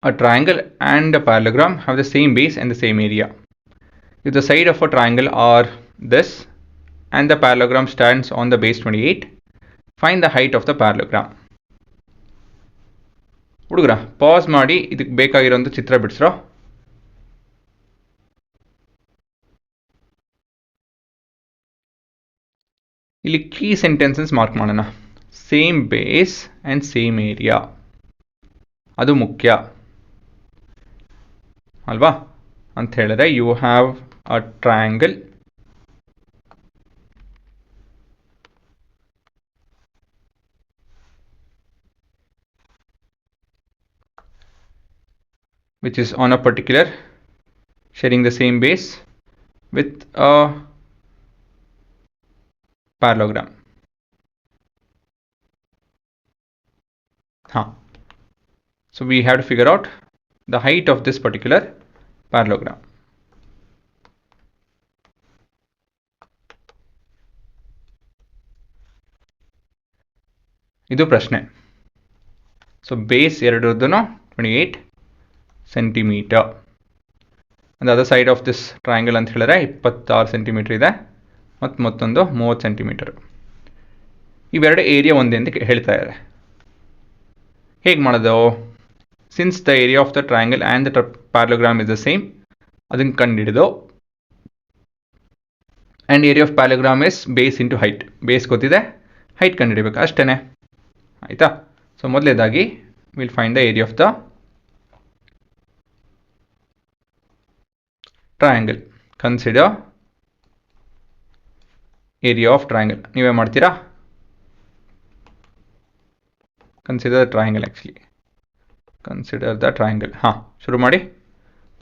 A triangle and a parallelogram have the same base and the same area. If the side of a triangle are this and the parallelogram stands on the base 28, find the height of the parallelogram. ಹುಡುಗರ pause ಮಾಡಿ ಇದಕ್ಕೆ ಬೇಕಾಗಿರೋಂಥ ಚಿತ್ರ ಬಿಡಿಸ್ರೋ. ಇಲ್ಲಿ key sentences mark ಮಾಡೋಣ. Same base and same area, ಅದು ಮುಖ್ಯ ಅಲ್ವಾ ಅಂತ ಹೇಳಿದ್ರೆ, you have a triangle which is on a particular sharing the same base with a parallelogram. So we have to figure out the height of this particular parallelogram. ಇದು ಪ್ರಶ್ನೆ. So base ಎರಡರದ್ದು 28 centimetre. and the other side of this triangle ಅಂತ ಹೇಳಿದ್ರೆ 26 centimetre ಇದೆ, ಮತ್ತು ಮತ್ತೊಂದು 30 centimetre. ಇವೆರಡು area ಒಂದೇ ಅಂತ ಹೇಳ್ತಾ ಇದ್ದಾರೆ. ಹೇಗೆ ಮಾಡೋದು? Since the area of the triangle and the parallelogram is the same, ಅದನ್ನು ಕಂಡುಹಿಡಿದು, and area of parallelogram is base into height. Base ಗೊತ್ತಿದೆ, ಹೈಟ್ ಕಂಡುಹಿಡಬೇಕು ಅಷ್ಟೇ. ಆಯಿತಾ? ಸೊ ಮೊದಲೇದಾಗಿ will find the area of the triangle. Consider area of triangle. ನೀವೇ ಮಾಡ್ತೀರಾ? Consider the triangle. Actually consider the triangle. ಶುರು ಮಾಡಿ,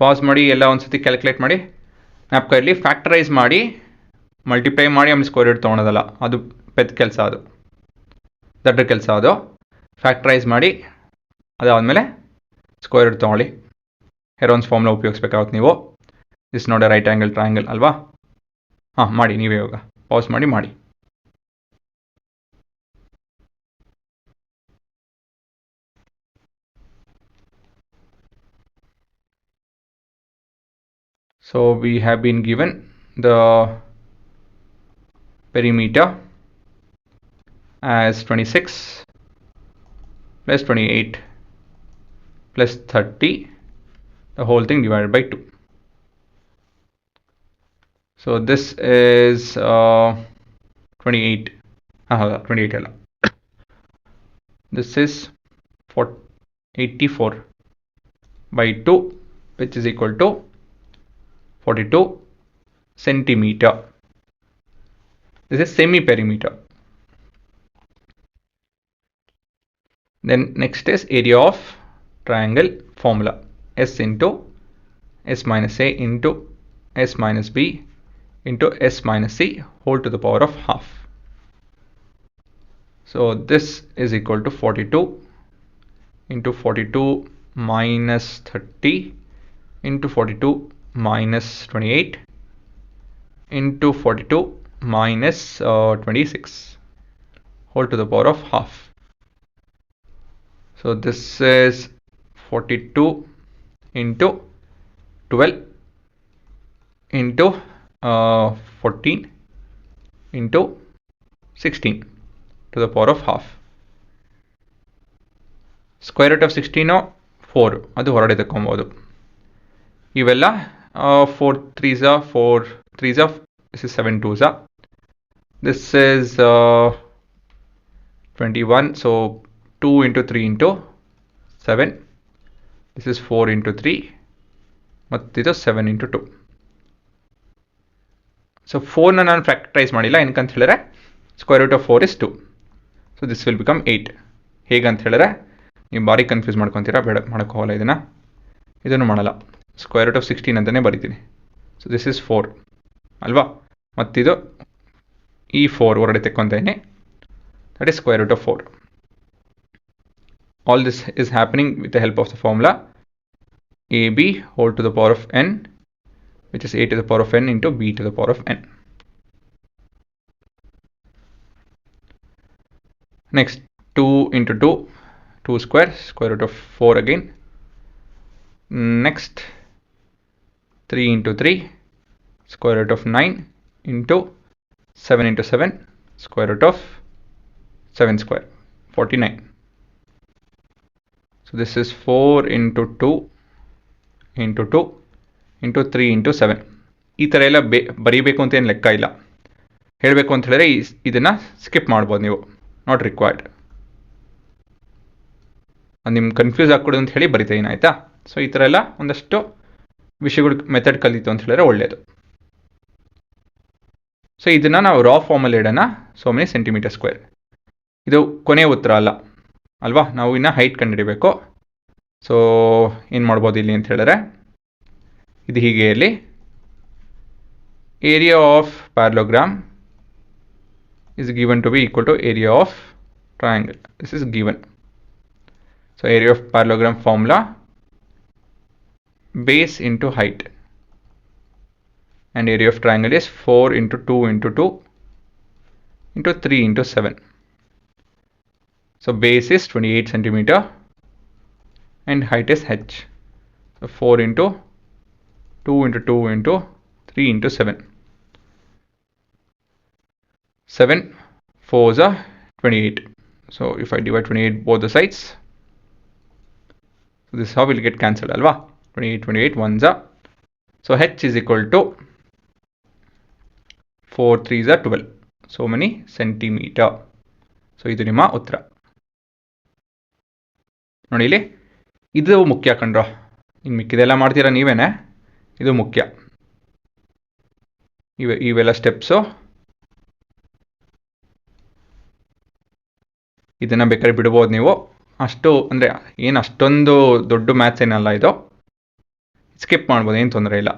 ಪಾಸ್ ಮಾಡಿ, ಎಲ್ಲ ಒಂದ್ಸತಿ ಕ್ಯಾಲ್ಕುಲೇಟ್ ಮಾಡಿ. ಜ್ಞಾಪಕ ಇರಲಿ, ಫ್ಯಾಕ್ಟರೈಸ್ ಮಾಡಿ ಮಲ್ಟಿಪ್ಲೈ ಮಾಡಿ ಆಮೇಲೆ ಸ್ಕ್ವೇರ್ ರೂಟ್ ತೊಗೊಳೋದಲ್ಲ, ಅದು ಪೆದ್ದ ಕೆಲಸ, ಅದು ದೊಡ್ಡ ಕೆಲಸ. ಅದು ಫ್ಯಾಕ್ಟರೈಸ್ ಮಾಡಿ ಅದಾದಮೇಲೆ ಸ್ಕ್ವೇರ್ ರೂಟ್ ತೊಗೊಳ್ಳಿ. ಹೆರೋನ್ಸ್ ಫಾರ್ಮುಲಾ ಉಪಯೋಗಿಸ್ಬೇಕಾಗುತ್ತೆ ನೀವು. This not A right angle triangle ಅಲ್ವಾ? ಮಾಡಿ ನೀವೇ ಇವಾಗ ಪಾಸ್ ಮಾಡಿ. So we have been given the perimeter as 26 plus 28 plus 30, the whole thing divided by 2. So this is 28. 28 ಅಲ್ಲ, this is 84 by 2, which is equal to 42 centimeter. This is semi perimeter. Then next is area of triangle formula. S into S minus A into S minus B into S minus C whole to the power of half. So this is equal to 42 into 42 minus 30 into 42 minus 28 into 42 minus 26 whole to the power of half. So this is 42 into 12 into 14 into 16 to the power of half. Square root of 16 4, ಅದು ಹೊರಡೆ ತಗೊಬೋದು. ಇವೆಲ್ಲ 4 3s 4 3s, this is 7 2s. This is 21, so 2 into 3 into 7. This is 4 into 3, ಮತ್ತಿದು 7 into 2. So 4ನ ನಾನು factorise ಮಾಡಿಲ್ಲ, ಏನಕ್ಕಂತ ಹೇಳಿದ್ರೆ square root of 4 is 2. So this will become 8. ಹೇಗಂತ ಹೇಳಿದ್ರೆ ನೀವು ಭಾರಿ ಕನ್ಫ್ಯೂಸ್ ಮಾಡ್ಕೊತೀರಾ, ಬೇಡ ಮಾಡೋಕ್ಕೋಗಲ್ಲ ಇದನ್ನು ಮಾಡಲ್ಲ. ಸ್ಕ್ವೇರ್ ರೂಟ್ ಆಫ್ 16 ಅಂತಲೇ ಬರಿತೀನಿ. ಸೊ ದಿಸ್ ಇಸ್ 4 ಅಲ್ವಾ, ಮತ್ತಿದು ಈ 4 ಹೊರಡೆ ತೆಕ್ಕೊತೀನಿ, that is square root of 4. All this is happening with the help of the formula AB whole to the power of n, which is a to the power of n into b to the power of n. Next, 2 into 2, 2 square, square root of 4 again. Next 3 into 3 square root of 9 into 7 into 7 square root of 7 square 49. So this is 4 into 2 into 2 into 3 into 7. ಈ ಥರ ಎಲ್ಲ ಬರೀಬೇಕು ಅಂತ ಏನು ಲೆಕ್ಕ ಇಲ್ಲ. ಹೇಳಬೇಕು ಅಂತ ಹೇಳಿದ್ರೆ ಇದನ್ನು ಸ್ಕಿಪ್ ಮಾಡ್ಬೋದು ನೀವು, ನಾಟ್ ರಿಕ್ವೈರ್ಡ್. ನಿಮ್ಗೆ ಕನ್ಫ್ಯೂಸ್ ಆಗ್ಕೊಡು ಅಂತ ಹೇಳಿ ಬರಿತೀನಿ, ಆಯಿತಾ? ಸೊ ಈ ಥರ ಎಲ್ಲ ಒಂದಷ್ಟು ವಿಷಯಗಳು ಮೆಥಡ್ ಕಲಿತು ಅಂತ ಹೇಳಿದ್ರೆ ಒಳ್ಳೆಯದು. ಸೊ ಇದನ್ನು ನಾವು ರಾ ಫಾರ್ಮಲ್ಲಿ ಇಡೋಣ. So many centimetre square. ಇದು ಕೊನೆಯ ಉತ್ತರ ಅಲ್ಲ ಅಲ್ವಾ, ನಾವು ಇನ್ನು ಹೈಟ್ ಕಂಡುಹಿಡಬೇಕು. ಸೊ ಏನು ಮಾಡ್ಬೋದು ಇಲ್ಲಿ ಅಂತ ಹೇಳಿದ್ರೆ, ಇದು ಹೀಗೆ ಇರಲಿ. Area of parallelogram is given to be equal to area of triangle. This is given. So area of parallelogram formula, base into height, and area of triangle is 4 into 2 into 2 into 3 into 7. So base is 28 centimeter and height is h. So 4 into 2 into 2 into 3 into 7. 7 4s are 28. So if I divide 28 both the sides, so this is how we'll get cancelled alva. 28 28 ones are. So h is equal to 4 3s are 12. So many centimeter. So idu nimma uttara. ನೋಡಿ ಇಲ್ಲಿ, ಇದು ಮುಖ್ಯ ಕಣ್ರೋ. ಇನ್ನು ಮಿಕ್ಕಿದೆಲ್ಲ ಮಾಡ್ತೀರಾ ನೀವೇನೆ, ಇದು ಮುಖ್ಯ. ಇವೆಲ್ಲ steps ಇದನ್ನು ಬೇಕಾದ್ರೆ ಬಿಡ್ಬೋದು ನೀವು. ಅಷ್ಟು ಅಂದರೆ ಏನು ಅಷ್ಟೊಂದು ದೊಡ್ಡ ಮ್ಯಾಥ್ಸ್ ಏನಲ್ಲ ಇದು, ಸ್ಕಿಪ್ ಮಾಡ್ಬೋದು, ಏನು ತೊಂದರೆ ಇಲ್ಲ.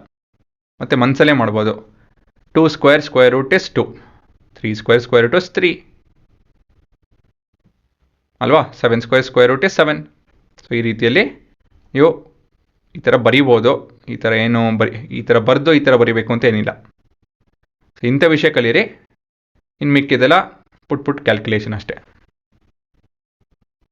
ಮತ್ತು ಮನಸ್ಸಲ್ಲೇ ಮಾಡ್ಬೋದು. 2 square square root is 2, 3 square square root is 3 ಅಲ್ವಾ, 7 square square root is 7. So ಈ ರೀತಿಯಲ್ಲಿ ನೀವು ಈ ಥರ ಬರಿಬೋದು. ಈ ಥರ ಏನು ಈ ಥರ ಬರೆದು ಈ ಥರ ಬರಿಬೇಕು ಅಂತ ಏನಿಲ್ಲ. ಇಂಥ ವಿಷಯ ಕಲೀರಿ, ಇನ್ನು ಮಿಕ್ಕಿದೆಲ್ಲ ಪುಟ್ ಕ್ಯಾಲ್ಕುಲೇಷನ್ ಅಷ್ಟೇ.